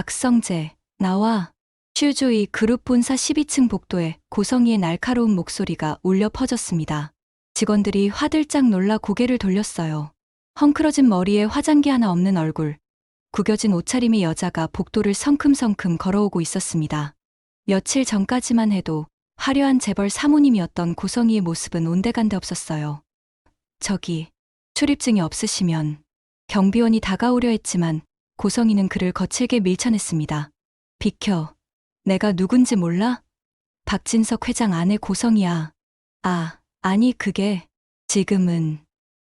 박성재, 나와. 슈조이 그룹 본사 12층 복도에 고성희의 날카로운 목소리가 울려 퍼졌습니다. 직원들이 화들짝 놀라 고개를 돌렸어요. 헝클어진 머리에 화장기 하나 없는 얼굴, 구겨진 옷차림의 여자가 복도를 성큼성큼 걸어오고 있었습니다. 며칠 전까지만 해도 화려한 재벌 사모님이었던 고성희의 모습은 온데간데 없었어요. 저기, 출입증이 없으시면. 경비원이 다가오려 했지만 고성희는 그를 거칠게 밀쳐냈습니다. 비켜. 내가 누군지 몰라? 박진석 회장 아내 고성희야. 아니 그게 지금은.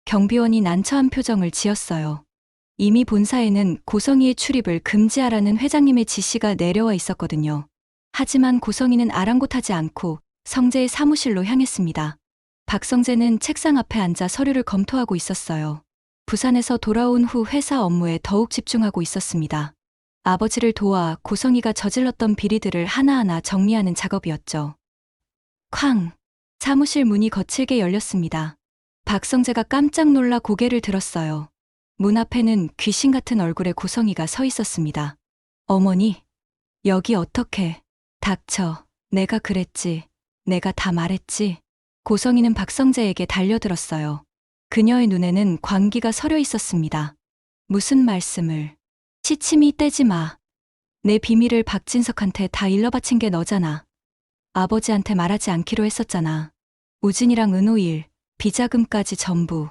경비원이 난처한 표정을 지었어요. 이미 본사에는 고성희의 출입을 금지하라는 회장님의 지시가 내려와 있었거든요. 하지만 고성희는 아랑곳하지 않고 성재의 사무실로 향했습니다. 박성재는 책상 앞에 앉아 서류를 검토하고 있었어요. 부산에서 돌아온 후 회사 업무에 더욱 집중하고 있었습니다. 아버지를 도와 고성희가 저질렀던 비리들을 하나하나 정리하는 작업이었죠. 쾅! 사무실 문이 거칠게 열렸습니다. 박성재가 깜짝 놀라 고개를 들었어요. 문 앞에는 귀신 같은 얼굴의 고성희가 서 있었습니다. 어머니, 여기 어떻게? 닥쳐. 내가 그랬지. 내가 다 말했지. 고성희는 박성재에게 달려들었어요. 그녀의 눈에는 광기가 서려 있었습니다. 무슨 말씀을. 시침이 떼지 마. 내 비밀을 박진석한테 다 일러바친 게 너잖아. 아버지한테 말하지 않기로 했었잖아. 우진이랑 은호 일, 비자금까지 전부.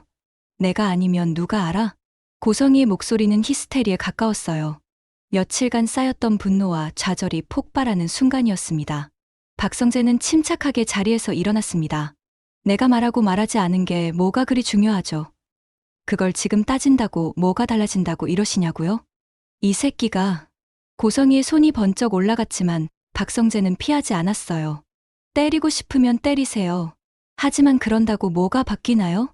내가 아니면 누가 알아? 고성희의 목소리는 히스테리에 가까웠어요. 며칠간 쌓였던 분노와 좌절이 폭발하는 순간이었습니다. 박성재는 침착하게 자리에서 일어났습니다. 내가 말하고 말하지 않은 게 뭐가 그리 중요하죠? 그걸 지금 따진다고 뭐가 달라진다고 이러시냐고요? 이 새끼가. 고성희의 손이 번쩍 올라갔지만 박성재는 피하지 않았어요. 때리고 싶으면 때리세요. 하지만 그런다고 뭐가 바뀌나요?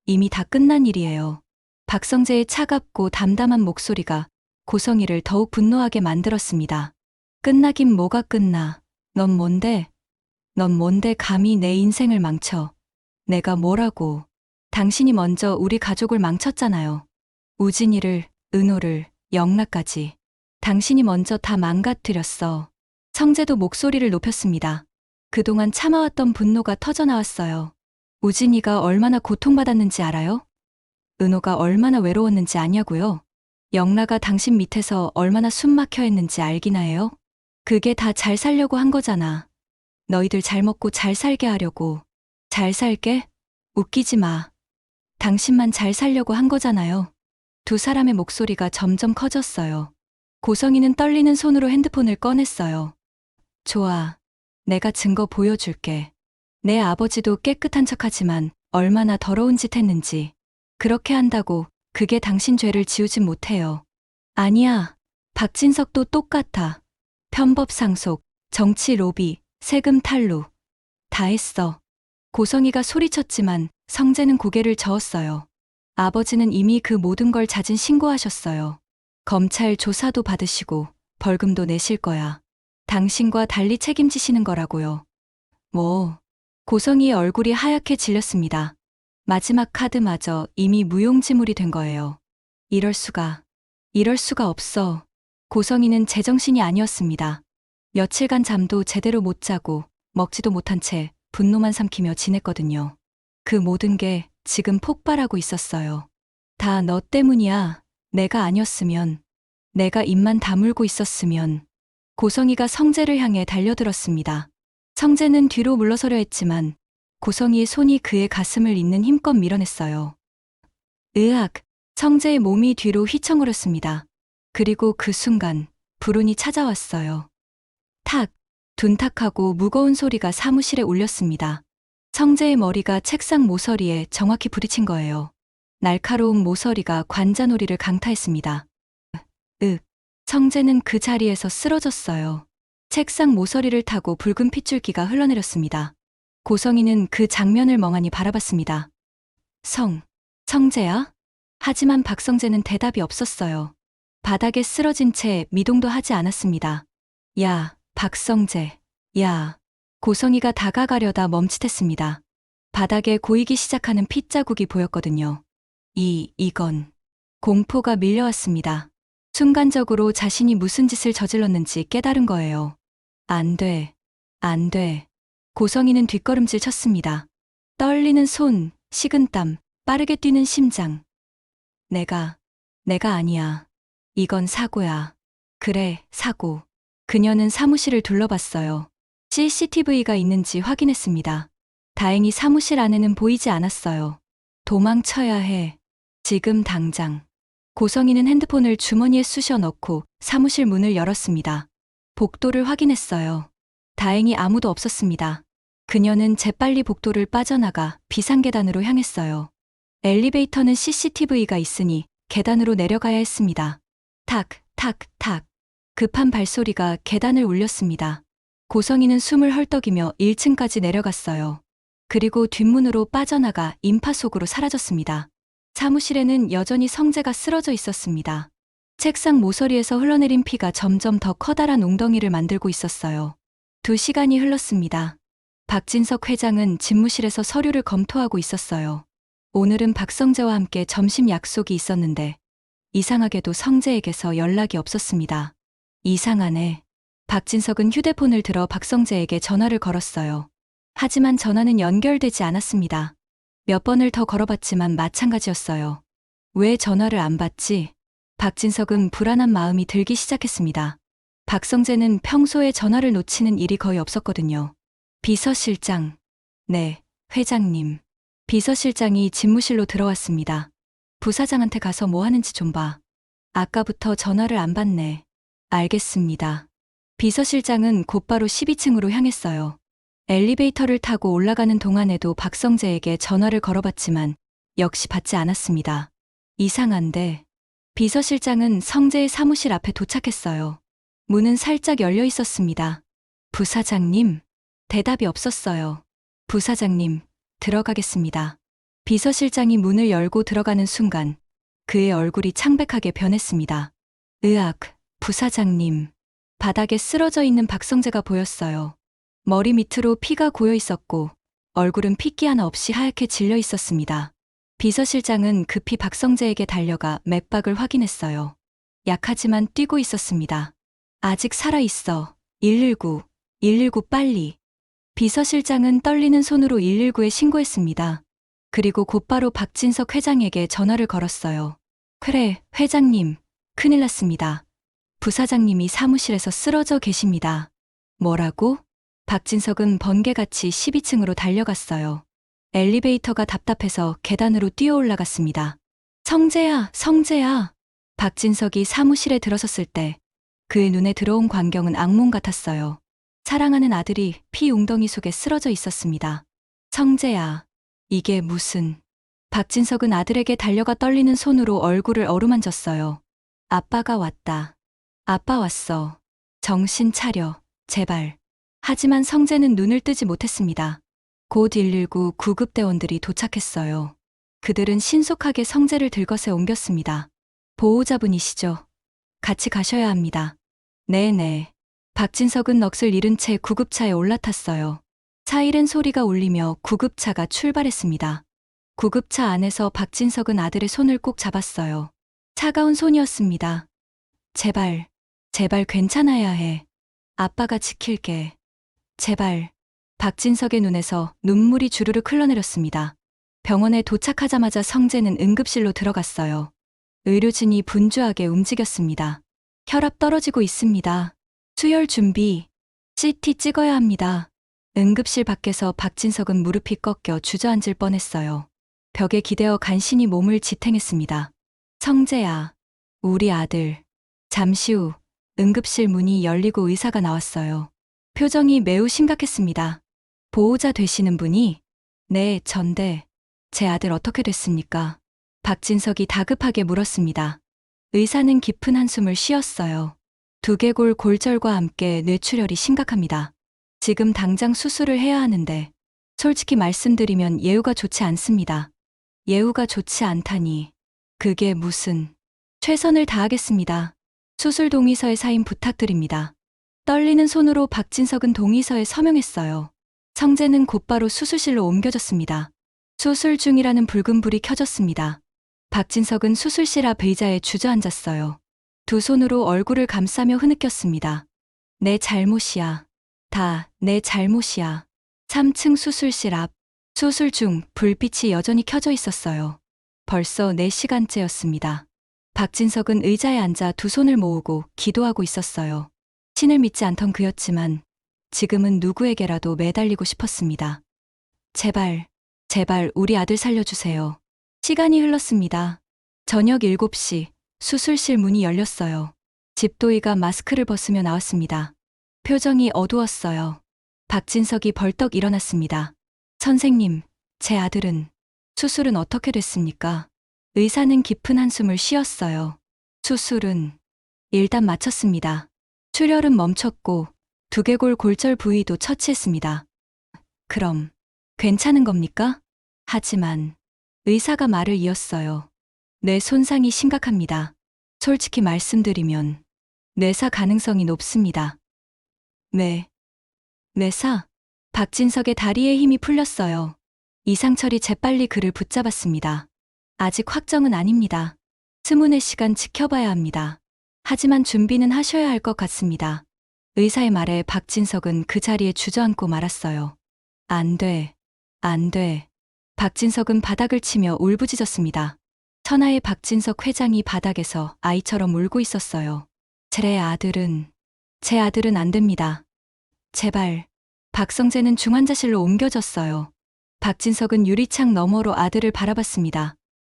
이미 다 끝난 일이에요. 박성재의 차갑고 담담한 목소리가 고성희를 더욱 분노하게 만들었습니다. 끝나긴 뭐가 끝나. 넌 뭔데? 넌 뭔데 감히 내 인생을 망쳐. 내가 뭐라고. 당신이 먼저 우리 가족을 망쳤잖아요. 우진이를, 은호를, 영락까지. 당신이 먼저 다 망가뜨렸어. 성재도 목소리를 높였습니다. 그동안 참아왔던 분노가 터져나왔어요. 우진이가 얼마나 고통받았는지 알아요? 은호가 얼마나 외로웠는지 아냐고요? 영라가 당신 밑에서 얼마나 숨막혀 했는지 알기나 해요? 그게 다 잘 살려고 한 거잖아. 너희들 잘 먹고 잘 살게 하려고. 잘 살게? 웃기지 마. 당신만 잘 살려고 한 거잖아요. 두 사람의 목소리가 점점 커졌어요. 고성희는 떨리는 손으로 핸드폰을 꺼냈어요. 좋아. 내가 증거 보여줄게. 내 아버지도 깨끗한 척하지만 얼마나 더러운 짓 했는지. 그렇게 한다고 그게 당신 죄를 지우진 못해요. 아니야. 박진석도 똑같아. 편법 상속, 정치 로비, 세금 탈루. 다 했어. 고성희가 소리쳤지만 성재는 고개를 저었어요. 아버지는 이미 그 모든 걸 자진 신고하셨어요. 검찰 조사도 받으시고 벌금도 내실 거야. 당신과 달리 책임지시는 거라고요. 뭐. 고성희의 얼굴이 하얗게 질렸습니다. 마지막 카드마저 이미 무용지물이 된 거예요. 이럴 수가 없어. 고성희는 제정신이 아니었습니다. 며칠간 잠도 제대로 못 자고 먹지도 못한 채 분노만 삼키며 지냈거든요. 그 모든 게 지금 폭발하고 있었어요. 다 너 때문이야. 내가 아니었으면. 내가 입만 다물고 있었으면. 고성희가 성재를 향해 달려들었습니다. 성재는 뒤로 물러서려 했지만 고성희의 손이 그의 가슴을 잇는 힘껏 밀어냈어요. 으악! 성재의 몸이 뒤로 휘청거렸습니다. 그리고 그 순간 불운이 찾아왔어요. 탁! 둔탁하고 무거운 소리가 사무실에 울렸습니다. 성재의 머리가 책상 모서리에 정확히 부딪힌 거예요. 날카로운 모서리가 관자놀이를 강타했습니다. 성재는 그 자리에서 쓰러졌어요. 책상 모서리를 타고 붉은 핏줄기가 흘러내렸습니다. 고성희는 그 장면을 멍하니 바라봤습니다. 성재야? 하지만 박성재는 대답이 없었어요. 바닥에 쓰러진 채 미동도 하지 않았습니다. 야, 박성재. 야. 고성희가 다가가려다 멈칫했습니다. 바닥에 고이기 시작하는 핏자국이 보였거든요. 이건. 공포가 밀려왔습니다. 순간적으로 자신이 무슨 짓을 저질렀는지 깨달은 거예요. 안 돼. 안 돼. 고성이는 뒷걸음질 쳤습니다. 떨리는 손, 식은땀, 빠르게 뛰는 심장. 내가 아니야. 이건 사고야. 그래, 사고. 그녀는 사무실을 둘러봤어요. CCTV가 있는지 확인했습니다. 다행히 사무실 안에는 보이지 않았어요. 도망쳐야 해. 지금 당장. 고성이는 핸드폰을 주머니에 쑤셔 넣고 사무실 문을 열었습니다. 복도를 확인했어요. 다행히 아무도 없었습니다. 그녀는 재빨리 복도를 빠져나가 비상계단으로 향했어요. 엘리베이터는 CCTV가 있으니 계단으로 내려가야 했습니다. 탁, 탁, 탁. 급한 발소리가 계단을 울렸습니다. 고성이는 숨을 헐떡이며 1층까지 내려갔어요. 그리고 뒷문으로 빠져나가 인파 속으로 사라졌습니다. 사무실에는 여전히 성재가 쓰러져 있었습니다. 책상 모서리에서 흘러내린 피가 점점 더 커다란 웅덩이를 만들고 있었어요. 2시간이 흘렀습니다. 박진석 회장은 집무실에서 서류를 검토하고 있었어요. 오늘은 박성재와 함께 점심 약속이 있었는데 이상하게도 성재에게서 연락이 없었습니다. 이상하네. 박진석은 휴대폰을 들어 박성재에게 전화를 걸었어요. 하지만 전화는 연결되지 않았습니다. 몇 번을 더 걸어봤지만 마찬가지였어요. 왜 전화를 안 받지? 박진석은 불안한 마음이 들기 시작했습니다. 박성재는 평소에 전화를 놓치는 일이 거의 없었거든요. 비서실장. 네, 회장님. 비서실장이 집무실로 들어왔습니다. 부사장한테 가서 뭐 하는지 좀 봐. 아까부터 전화를 안 받네. 알겠습니다. 비서실장은 곧바로 12층으로 향했어요. 엘리베이터를 타고 올라가는 동안에도 박성재에게 전화를 걸어봤지만 역시 받지 않았습니다. 이상한데. 비서실장은 성재의 사무실 앞에 도착했어요. 문은 살짝 열려 있었습니다. 부사장님. 대답이 없었어요. 부사장님, 들어가겠습니다. 비서실장이 문을 열고 들어가는 순간 그의 얼굴이 창백하게 변했습니다. 으악, 부사장님. 바닥에 쓰러져 있는 박성재가 보였어요. 머리 밑으로 피가 고여 있었고 얼굴은 핏기 하나 없이 하얗게 질려 있었습니다. 비서실장은 급히 박성재에게 달려가 맥박을 확인했어요. 약하지만 뛰고 있었습니다. 아직 살아있어. 119, 119 빨리. 비서실장은 떨리는 손으로 119에 신고했습니다. 그리고 곧바로 박진석 회장에게 전화를 걸었어요. 그래, 회장님. 큰일 났습니다. 부사장님이 사무실에서 쓰러져 계십니다. 뭐라고? 박진석은 번개같이 12층으로 달려갔어요. 엘리베이터가 답답해서 계단으로 뛰어 올라갔습니다. 성재야, 성재야. 박진석이 사무실에 들어섰을 때 그의 눈에 들어온 광경은 악몽 같았어요. 사랑하는 아들이 피 웅덩이 속에 쓰러져 있었습니다. 성재야, 이게 무슨... 박진석은 아들에게 달려가 떨리는 손으로 얼굴을 어루만졌어요. 아빠가 왔다. 아빠 왔어. 정신 차려, 제발. 하지만 성재는 눈을 뜨지 못했습니다. 곧 119 구급대원들이 도착했어요. 그들은 신속하게 성재를 들것에 옮겼습니다. 보호자분이시죠? 같이 가셔야 합니다. 네네. 박진석은 넋을 잃은 채 구급차에 올라탔어요. 사이렌 소리가 울리며 구급차가 출발했습니다. 구급차 안에서 박진석은 아들의 손을 꼭 잡았어요. 차가운 손이었습니다. 제발, 제발 괜찮아야 해. 아빠가 지킬게. 제발. 박진석의 눈에서 눈물이 주르륵 흘러내렸습니다. 병원에 도착하자마자 성재는 응급실로 들어갔어요. 의료진이 분주하게 움직였습니다. 혈압 떨어지고 있습니다. 수혈 준비. CT 찍어야 합니다. 응급실 밖에서 박진석은 무릎이 꺾여 주저앉을 뻔했어요. 벽에 기대어 간신히 몸을 지탱했습니다. 성재야, 우리 아들. 잠시 후 응급실 문이 열리고 의사가 나왔어요. 표정이 매우 심각했습니다. 보호자 되시는 분이? 네, 전데. 제 아들 어떻게 됐습니까? 박진석이 다급하게 물었습니다. 의사는 깊은 한숨을 쉬었어요. 두개골 골절과 함께 뇌출혈이 심각합니다. 지금 당장 수술을 해야 하는데 솔직히 말씀드리면 예후가 좋지 않습니다. 예후가 좋지 않다니. 그게 무슨... 최선을 다하겠습니다. 수술 동의서에 사인 부탁드립니다. 떨리는 손으로 박진석은 동의서에 서명했어요. 성재는 곧바로 수술실로 옮겨졌습니다. 수술 중이라는 붉은 불이 켜졌습니다. 박진석은 수술실 앞 의자에 주저앉았어요. 두 손으로 얼굴을 감싸며 흐느꼈습니다. 내 잘못이야. 다 내 잘못이야. 3층 수술실 앞. 수술 중 불빛이 여전히 켜져 있었어요. 벌써 4시간째였습니다. 박진석은 의자에 앉아 두 손을 모으고 기도하고 있었어요. 신을 믿지 않던 그였지만 지금은 누구에게라도 매달리고 싶었습니다. 제발, 제발 우리 아들 살려주세요. 시간이 흘렀습니다. 저녁 7시 수술실 문이 열렸어요. 집도이가 마스크를 벗으며 나왔습니다. 표정이 어두웠어요. 박진석이 벌떡 일어났습니다. 선생님, 제 아들은 수술은 어떻게 됐습니까? 의사는 깊은 한숨을 쉬었어요. 수술은 일단 마쳤습니다. 출혈은 멈췄고 두개골 골절 부위도 처치했습니다. 그럼 괜찮은 겁니까? 하지만 의사가 말을 이었어요. 뇌 손상이 심각합니다. 솔직히 말씀드리면 뇌사 가능성이 높습니다. 뇌사? 박진석의 다리에 힘이 풀렸어요. 이상철이 재빨리 그를 붙잡았습니다. 아직 확정은 아닙니다. 24시간 지켜봐야 합니다. 하지만 준비는 하셔야 할 것 같습니다. 의사의 말에 박진석은 그 자리에 주저앉고 말았어요. 안 돼. 안 돼. 박진석은 바닥을 치며 울부짖었습니다. 천하의 박진석 회장이 바닥에서 아이처럼 울고 있었어요. 제 아들은 안 됩니다. 제발. 박성재는 중환자실로 옮겨졌어요. 박진석은 유리창 너머로 아들을 바라봤습니다.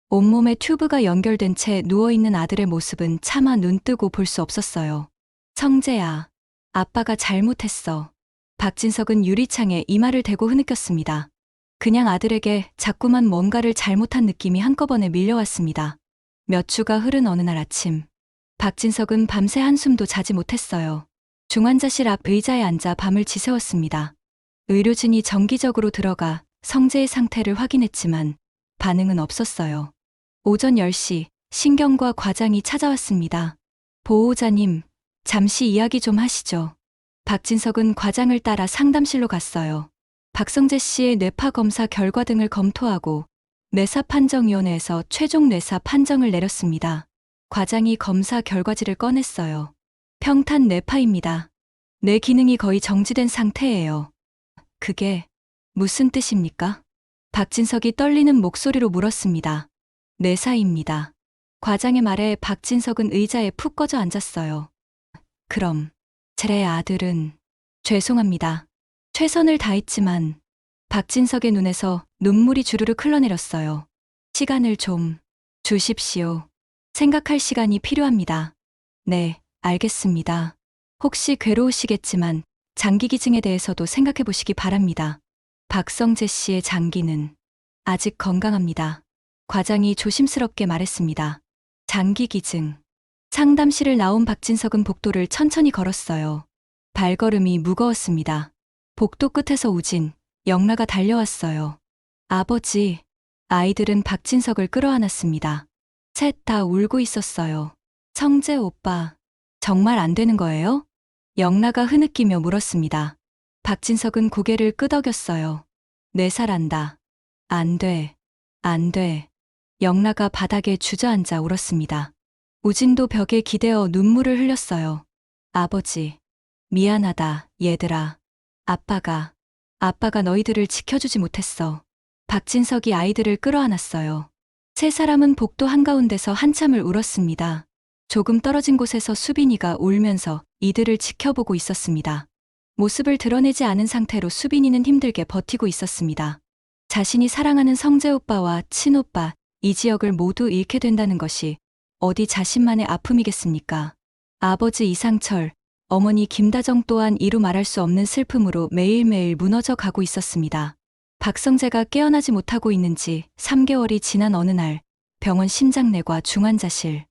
온몸에 튜브가 연결된 채 누워있는 아들의 모습은 차마 눈뜨고 볼 수 없었어요. 성재야, 아빠가 잘못했어. 박진석은 유리창에 이마를 대고 흐느꼈습니다. 그냥 아들에게 자꾸만 뭔가를 잘못한 느낌이 한꺼번에 밀려왔습니다. 몇 주가 흐른 어느 날 아침, 박진석은 밤새 한숨도 자지 못했어요. 중환자실 앞 의자에 앉아 밤을 지새웠습니다. 의료진이 정기적으로 들어가 성재의 상태를 확인했지만 반응은 없었어요. 오전 10시 신경과 과장이 찾아왔습니다. 보호자님, 잠시 이야기 좀 하시죠. 박진석은 과장을 따라 상담실로 갔어요. 박성재 씨의 뇌파 검사 결과 등을 검토하고 뇌사판정위원회에서 최종 뇌사 판정을 내렸습니다. 과장이 검사 결과지를 꺼냈어요. 평탄 뇌파입니다. 뇌 기능이 거의 정지된 상태예요. 그게 무슨 뜻입니까? 박진석이 떨리는 목소리로 물었습니다. 뇌사입니다. 과장의 말에 박진석은 의자에 푹 꺼져 앉았어요. 그럼 제 아들은 죄송합니다. 최선을 다했지만 박진석의 눈에서 눈물이 주르륵 흘러내렸어요. 시간을 좀 주십시오. 생각할 시간이 필요합니다. 네, 알겠습니다. 혹시 괴로우시겠지만 장기 기증에 대해서도 생각해 보시기 바랍니다. 박성재 씨의 장기는 아직 건강합니다. 과장이 조심스럽게 말했습니다. 장기 기증. 상담실을 나온 박진석은 복도를 천천히 걸었어요. 발걸음이 무거웠습니다. 복도 끝에서 우진, 영라가 달려왔어요. 아버지, 아이들은 박진석을 끌어안았습니다. 셋 다 울고 있었어요. 성재 오빠, 정말 안 되는 거예요? 영라가 흐느끼며 물었습니다. 박진석은 고개를 끄덕였어요. 뇌사란다. 안 돼. 안 돼. 영라가 바닥에 주저앉아 울었습니다. 우진도 벽에 기대어 눈물을 흘렸어요. 아버지, 미안하다, 얘들아. 아빠가 너희들을 지켜주지 못했어. 박진석이 아이들을 끌어안았어요. 세 사람은 복도 한가운데서 한참을 울었습니다. 조금 떨어진 곳에서 수빈이가 울면서 이들을 지켜보고 있었습니다. 모습을 드러내지 않은 상태로 수빈이는 힘들게 버티고 있었습니다. 자신이 사랑하는 성재 오빠와 친오빠, 이지혁을 모두 잃게 된다는 것이 어디 자신만의 아픔이겠습니까? 아버지 이상철, 어머니 김다정 또한 이루 말할 수 없는 슬픔으로 매일매일 무너져 가고 있었습니다. 박성재가 깨어나지 못하고 있는지 3개월이 지난 어느 날 병원 심장내과 중환자실.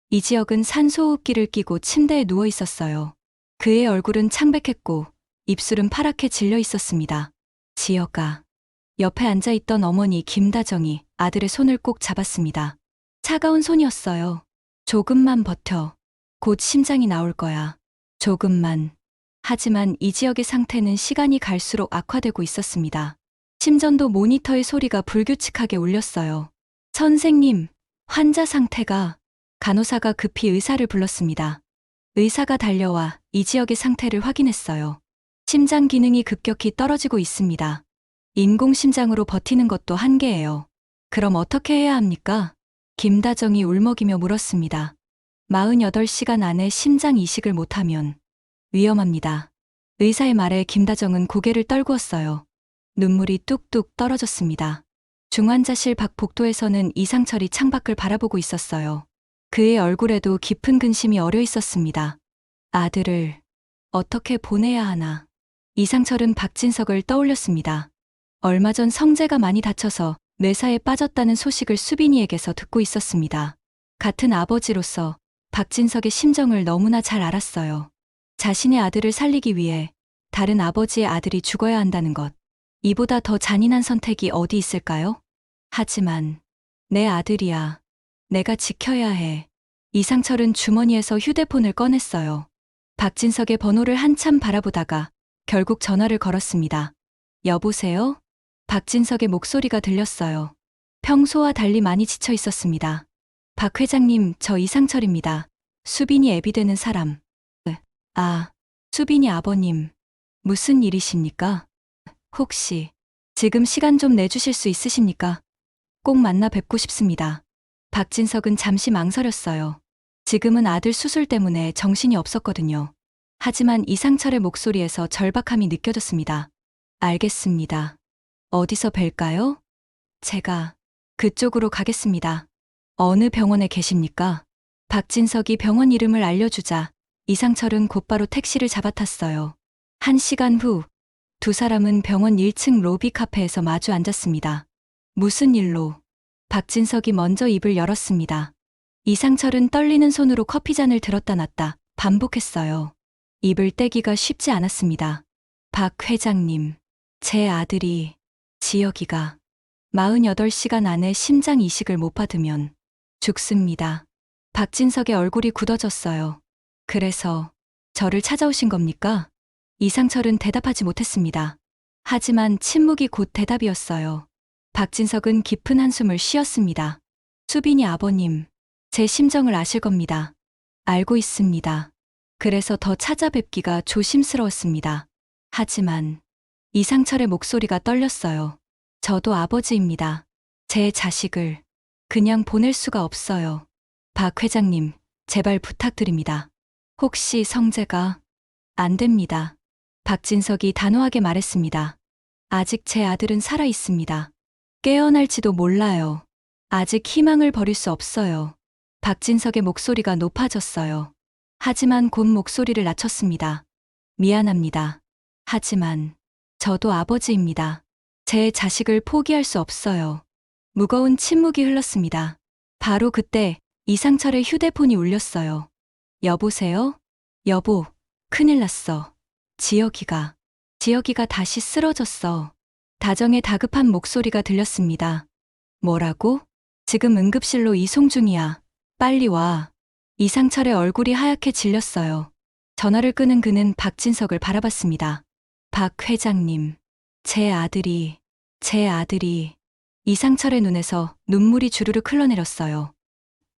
이지혁은 산소호흡기를 끼고 침대에 누워 있었어요. 그의 얼굴은 창백했고 입술은 파랗게 질려 있었습니다. 지혁아. 옆에 앉아있던 어머니 김다정이 아들의 손을 꼭 잡았습니다. 차가운 손이었어요. 조금만 버텨. 곧 심장이 나올 거야. 조금만. 하지만 이지혁의 상태는 시간이 갈수록 악화되고 있었습니다. 심전도 모니터의 소리가 불규칙하게 울렸어요. 선생님, 환자 상태가 간호사가 급히 의사를 불렀습니다. 의사가 달려와 이 지역의 상태를 확인했어요. 심장 기능이 급격히 떨어지고 있습니다. 인공심장으로 버티는 것도 한계예요. 그럼 어떻게 해야 합니까? 김다정이 울먹이며 물었습니다. 48시간 안에 심장 이식을 못하면 위험합니다. 의사의 말에 김다정은 고개를 떨구었어요. 눈물이 뚝뚝 떨어졌습니다. 중환자실 밖 복도에서는 이상철이 창밖을 바라보고 있었어요. 그의 얼굴에도 깊은 근심이 어려 있었습니다. 아들을 어떻게 보내야 하나. 이상철은 박진석을 떠올렸습니다. 얼마 전 성재가 많이 다쳐서 뇌사에 빠졌다는 소식을 수빈이에게서 듣고 있었습니다. 같은 아버지로서 박진석의 심정을 너무나 잘 알았어요. 자신의 아들을 살리기 위해 다른 아버지의 아들이 죽어야 한다는 것. 이보다 더 잔인한 선택이 어디 있을까요? 하지만 내 아들이야. 내가 지켜야 해. 이상철은 주머니에서 휴대폰을 꺼냈어요. 박진석의 번호를 한참 바라보다가 결국 전화를 걸었습니다. 여보세요? 박진석의 목소리가 들렸어요. 평소와 달리 많이 지쳐 있었습니다. 박 회장님, 저 이상철입니다. 수빈이 애비 되는 사람. 아, 수빈이 아버님. 무슨 일이십니까? 혹시 지금 시간 좀 내주실 수 있으십니까? 꼭 만나 뵙고 싶습니다. 박진석은 잠시 망설였어요. 지금은 아들 수술 때문에 정신이 없었거든요. 하지만 이상철의 목소리에서 절박함이 느껴졌습니다. 알겠습니다. 어디서 뵐까요? 제가 그쪽으로 가겠습니다. 어느 병원에 계십니까? 박진석이 병원 이름을 알려주자 이상철은 곧바로 택시를 잡아탔어요. 1시간 후, 두 사람은 병원 1층 로비 카페에서 마주 앉았습니다. 무슨 일로? 박진석이 먼저 입을 열었습니다. 이상철은 떨리는 손으로 커피잔을 들었다 놨다 반복했어요. 입을 떼기가 쉽지 않았습니다. 박 회장님, 제 아들이 지혁이가 48시간 안에 심장 이식을 못 받으면 죽습니다. 박진석의 얼굴이 굳어졌어요. 그래서 저를 찾아오신 겁니까? 이상철은 대답하지 못했습니다. 하지만 침묵이 곧 대답이었어요. 박진석은 깊은 한숨을 쉬었습니다. 수빈이 아버님, 제 심정을 아실 겁니다. 알고 있습니다. 그래서 더 찾아뵙기가 조심스러웠습니다. 하지만 이상철의 목소리가 떨렸어요. 저도 아버지입니다. 제 자식을 그냥 보낼 수가 없어요. 박 회장님, 제발 부탁드립니다. 혹시 성재가? 안 됩니다. 박진석이 단호하게 말했습니다. 아직 제 아들은 살아 있습니다. 깨어날지도 몰라요. 아직 희망을 버릴 수 없어요. 박진석의 목소리가 높아졌어요. 하지만 곧 목소리를 낮췄습니다. 미안합니다. 하지만 저도 아버지입니다. 제 자식을 포기할 수 없어요. 무거운 침묵이 흘렀습니다. 바로 그때 이상철의 휴대폰이 울렸어요. 여보세요? 여보, 큰일 났어. 지혁이가 다시 쓰러졌어. 다정의 다급한 목소리가 들렸습니다. 뭐라고? 지금 응급실로 이송 중이야. 빨리 와. 이상철의 얼굴이 하얗게 질렸어요. 전화를 끄는 그는 박진석을 바라봤습니다. 박 회장님, 제 아들이. 이상철의 눈에서 눈물이 주르륵 흘러내렸어요.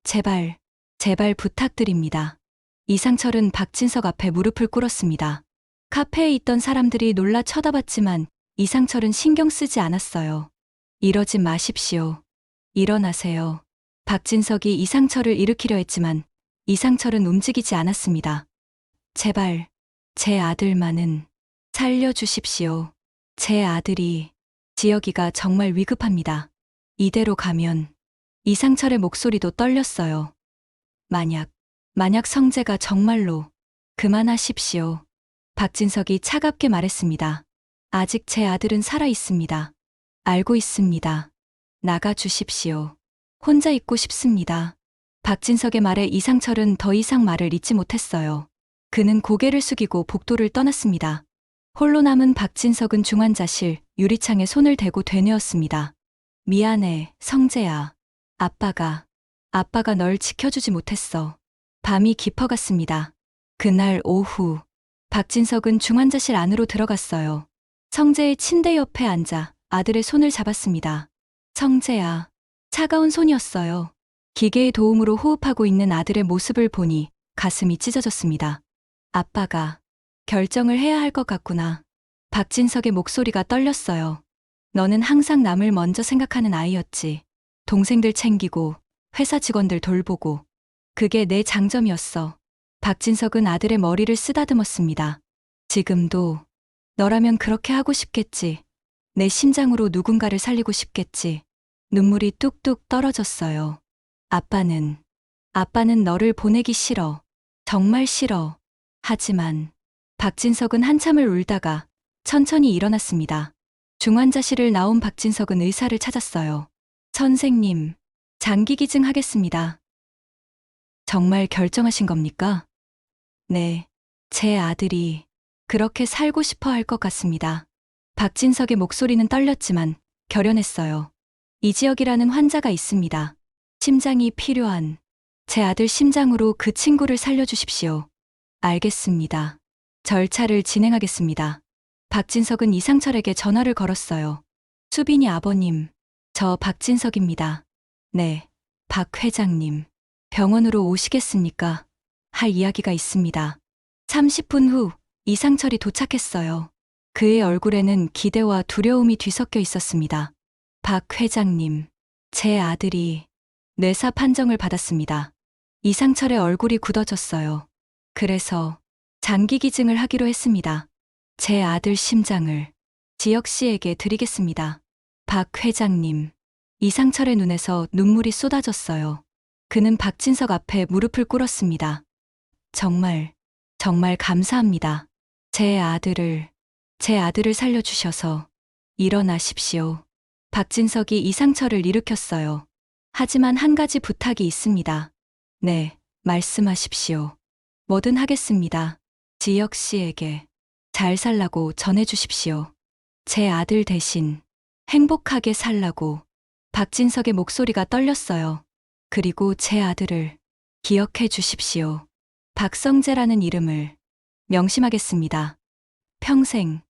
제발 부탁드립니다. 이상철은 박진석 앞에 무릎을 꿇었습니다. 카페에 있던 사람들이 놀라 쳐다봤지만 이상철은 신경 쓰지 않았어요. 이러지 마십시오. 일어나세요. 박진석이 이상철을 일으키려 했지만 이상철은 움직이지 않았습니다. 제발, 제 아들만은 살려주십시오. 제 아들이, 지혁이가 정말 위급합니다. 이대로 가면. 이상철의 목소리도 떨렸어요. 만약 성재가 정말로. 그만하십시오. 박진석이 차갑게 말했습니다. 아직 제 아들은 살아 있습니다. 알고 있습니다. 나가 주십시오. 혼자 있고 싶습니다. 박진석의 말에 이상철은 더 이상 말을 잇지 못했어요. 그는 고개를 숙이고 복도를 떠났습니다. 홀로 남은 박진석은 중환자실 유리창에 손을 대고 되뇌었습니다. 미안해, 성재야. 아빠가 널 지켜주지 못했어. 밤이 깊어갔습니다. 그날 오후, 박진석은 중환자실 안으로 들어갔어요. 성재의 침대 옆에 앉아 아들의 손을 잡았습니다. 성재야. 차가운 손이었어요. 기계의 도움으로 호흡하고 있는 아들의 모습을 보니 가슴이 찢어졌습니다. 아빠가 결정을 해야 할 것 같구나. 박진석의 목소리가 떨렸어요. 너는 항상 남을 먼저 생각하는 아이였지. 동생들 챙기고 회사 직원들 돌보고. 그게 내 장점이었어. 박진석은 아들의 머리를 쓰다듬었습니다. 지금도 너라면 그렇게 하고 싶겠지. 내 심장으로 누군가를 살리고 싶겠지. 눈물이 뚝뚝 떨어졌어요. 아빠는 너를 보내기 싫어. 정말 싫어. 하지만 박진석은 한참을 울다가 천천히 일어났습니다. 중환자실을 나온 박진석은 의사를 찾았어요. 선생님, 장기기증 하겠습니다. 정말 결정하신 겁니까? 네, 제 아들이 그렇게 살고 싶어 할 것 같습니다. 박진석의 목소리는 떨렸지만 결연했어요. 이지혁이라는 환자가 있습니다. 심장이 필요한 제 아들 심장으로 그 친구를 살려주십시오. 알겠습니다. 절차를 진행하겠습니다. 박진석은 이상철에게 전화를 걸었어요. 수빈이 아버님, 저 박진석입니다. 네, 박 회장님. 병원으로 오시겠습니까? 할 이야기가 있습니다. 30분 후 이상철이 도착했어요. 그의 얼굴에는 기대와 두려움이 뒤섞여 있었습니다. 박 회장님, 제 아들이 뇌사 판정을 받았습니다. 이상철의 얼굴이 굳어졌어요. 그래서 장기기증을 하기로 했습니다. 제 아들 심장을 지혁 씨에게 드리겠습니다. 박 회장님, 이상철의 눈에서 눈물이 쏟아졌어요. 그는 박진석 앞에 무릎을 꿇었습니다. 정말 감사합니다. 제 아들을 살려주셔서 일어나십시오. 박진석이 이상철을 일으켰어요. 하지만 한 가지 부탁이 있습니다. 네, 말씀하십시오. 뭐든 하겠습니다. 지혁 씨에게 잘 살라고 전해주십시오. 제 아들 대신 행복하게 살라고. 박진석의 목소리가 떨렸어요. 그리고 제 아들을 기억해 주십시오. 박성재라는 이름을 명심하겠습니다. 평생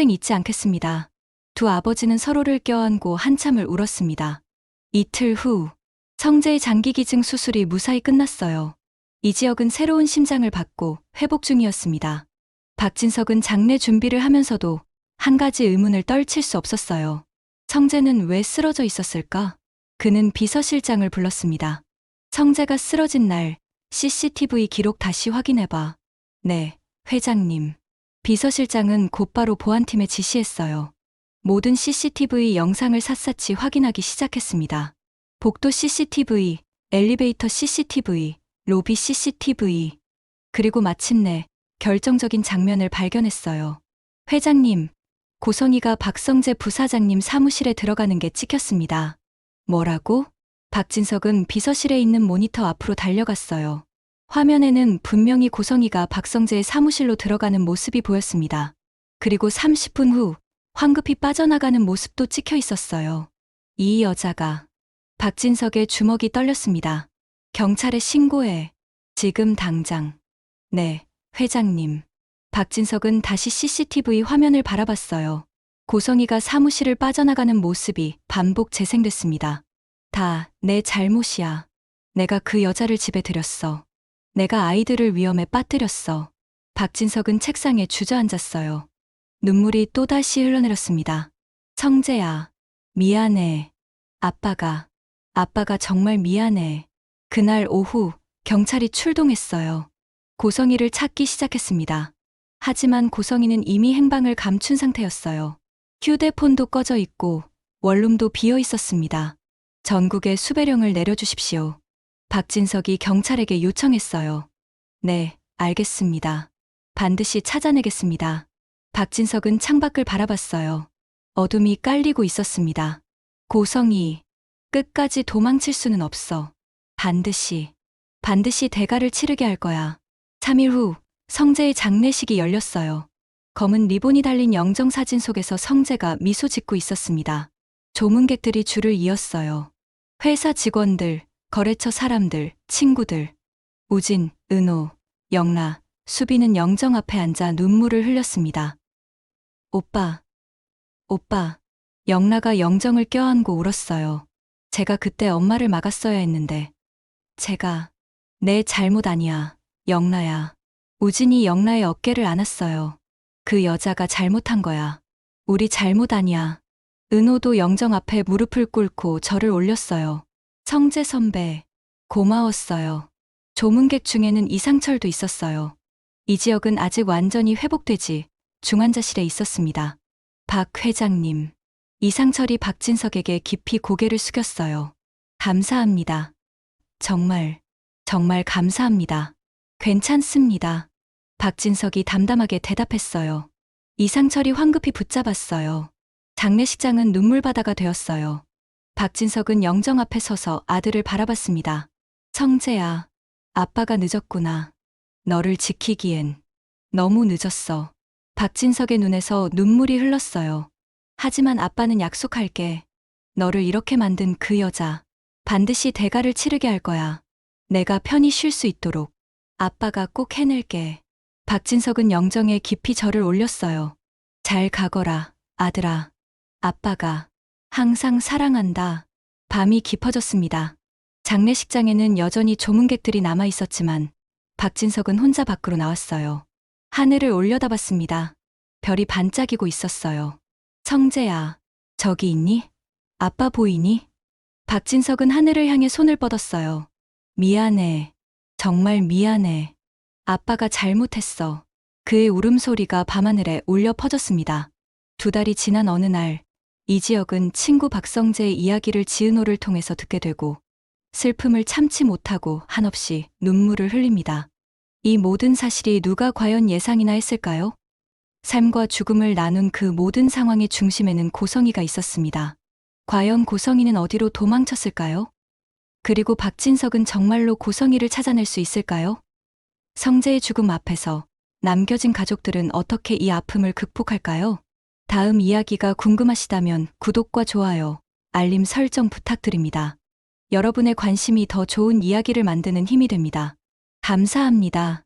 잊지 않겠습니다. 두 아버지는 서로를 껴안고 한참을 울었습니다. 이틀 후 성재의 장기기증 수술이 무사히 끝났어요. 이지혁은 새로운 심장을 받고 회복 중이었습니다. 박진석은 장례 준비를 하면서도 한 가지 의문을 떨칠 수 없었어요. 성재는 왜 쓰러져 있었을까? 그는 비서실장을 불렀습니다. 성재가 쓰러진 날 CCTV 기록 다시 확인해봐. 네, 회장님. 비서실장은 곧바로 보안팀에 지시했어요. 모든 CCTV 영상을 샅샅이 확인하기 시작했습니다. 복도 CCTV, 엘리베이터 CCTV, 로비 CCTV. 그리고 마침내 결정적인 장면을 발견했어요. 회장님, 고성이가 박성재 부사장님 사무실에 들어가는 게 찍혔습니다. 뭐라고? 박진석은 비서실에 있는 모니터 앞으로 달려갔어요. 화면에는 분명히 고성이가 박성재의 사무실로 들어가는 모습이 보였습니다. 그리고 30분 후 황급히 빠져나가는 모습도 찍혀 있었어요. 이 여자가. 박진석의 주먹이 떨렸습니다. 경찰에 신고해. 지금 당장. 네, 회장님. 박진석은 다시 CCTV 화면을 바라봤어요. 고성이가 사무실을 빠져나가는 모습이 반복 재생됐습니다. 다 내 잘못이야. 내가 그 여자를 집에 들였어. 내가 아이들을 위험에 빠뜨렸어. 박진석은 책상에 주저앉았어요. 눈물이 또다시 흘러내렸습니다. 성재야, 미안해. 아빠가 정말 미안해. 그날 오후 경찰이 출동했어요. 고성이를 찾기 시작했습니다. 하지만 고성이는 이미 행방을 감춘 상태였어요. 휴대폰도 꺼져 있고 원룸도 비어 있었습니다. 전국에 수배령을 내려주십시오. 박진석이 경찰에게 요청했어요. 네, 알겠습니다. 반드시 찾아내겠습니다. 박진석은 창밖을 바라봤어요. 어둠이 깔리고 있었습니다. 고성이, 끝까지 도망칠 수는 없어. 반드시 대가를 치르게 할 거야. 3일 후 성재의 장례식이 열렸어요. 검은 리본이 달린 영정사진 속에서 성재가 미소 짓고 있었습니다. 조문객들이 줄을 이었어요. 회사 직원들, 거래처 사람들, 친구들. 우진, 은호, 영라, 수빈은 영정 앞에 앉아 눈물을 흘렸습니다. 오빠. 영라가 영정을 껴안고 울었어요. 제가 그때 엄마를 막았어야 했는데. 내 잘못 아니야. 영라야. 우진이 영라의 어깨를 안았어요. 그 여자가 잘못한 거야. 우리 잘못 아니야. 은호도 영정 앞에 무릎을 꿇고 절을 올렸어요. 성재 선배, 고마웠어요. 조문객 중에는 이상철도 있었어요. 이 지역은 아직 완전히 회복되지 중환자실에 있었습니다. 박 회장님. 이상철이 박진석에게 깊이 고개를 숙였어요. 감사합니다. 정말 감사합니다. 괜찮습니다. 박진석이 담담하게 대답했어요. 이상철이 황급히 붙잡았어요. 장례식장은 눈물바다가 되었어요. 박진석은 영정 앞에 서서 아들을 바라봤습니다. 성재야, 아빠가 늦었구나. 너를 지키기엔 너무 늦었어. 박진석의 눈에서 눈물이 흘렀어요. 하지만 아빠는 약속할게. 너를 이렇게 만든 그 여자, 반드시 대가를 치르게 할 거야. 내가 편히 쉴 수 있도록 아빠가 꼭 해낼게. 박진석은 영정에 깊이 절을 올렸어요. 잘 가거라, 아들아. 아빠가 항상 사랑한다. 밤이 깊어졌습니다. 장례식장에는 여전히 조문객들이 남아 있었지만 박진석은 혼자 밖으로 나왔어요. 하늘을 올려다봤습니다. 별이 반짝이고 있었어요. 성재야, 저기 있니? 아빠 보이니? 박진석은 하늘을 향해 손을 뻗었어요. 미안해. 정말 미안해. 아빠가 잘못했어. 그의 울음소리가 밤하늘에 울려 퍼졌습니다. 2달이 지난 어느 날, 이 지역은 친구 박성재의 이야기를 지은호를 통해서 듣게 되고 슬픔을 참지 못하고 한없이 눈물을 흘립니다. 이 모든 사실이 누가 과연 예상이나 했을까요? 삶과 죽음을 나눈 그 모든 상황의 중심에는 고성이가 있었습니다. 과연 고성이는 어디로 도망쳤을까요? 그리고 박진석은 정말로 고성이를 찾아낼 수 있을까요? 성재의 죽음 앞에서 남겨진 가족들은 어떻게 이 아픔을 극복할까요? 다음 이야기가 궁금하시다면 구독과 좋아요, 알림 설정 부탁드립니다. 여러분의 관심이 더 좋은 이야기를 만드는 힘이 됩니다. 감사합니다.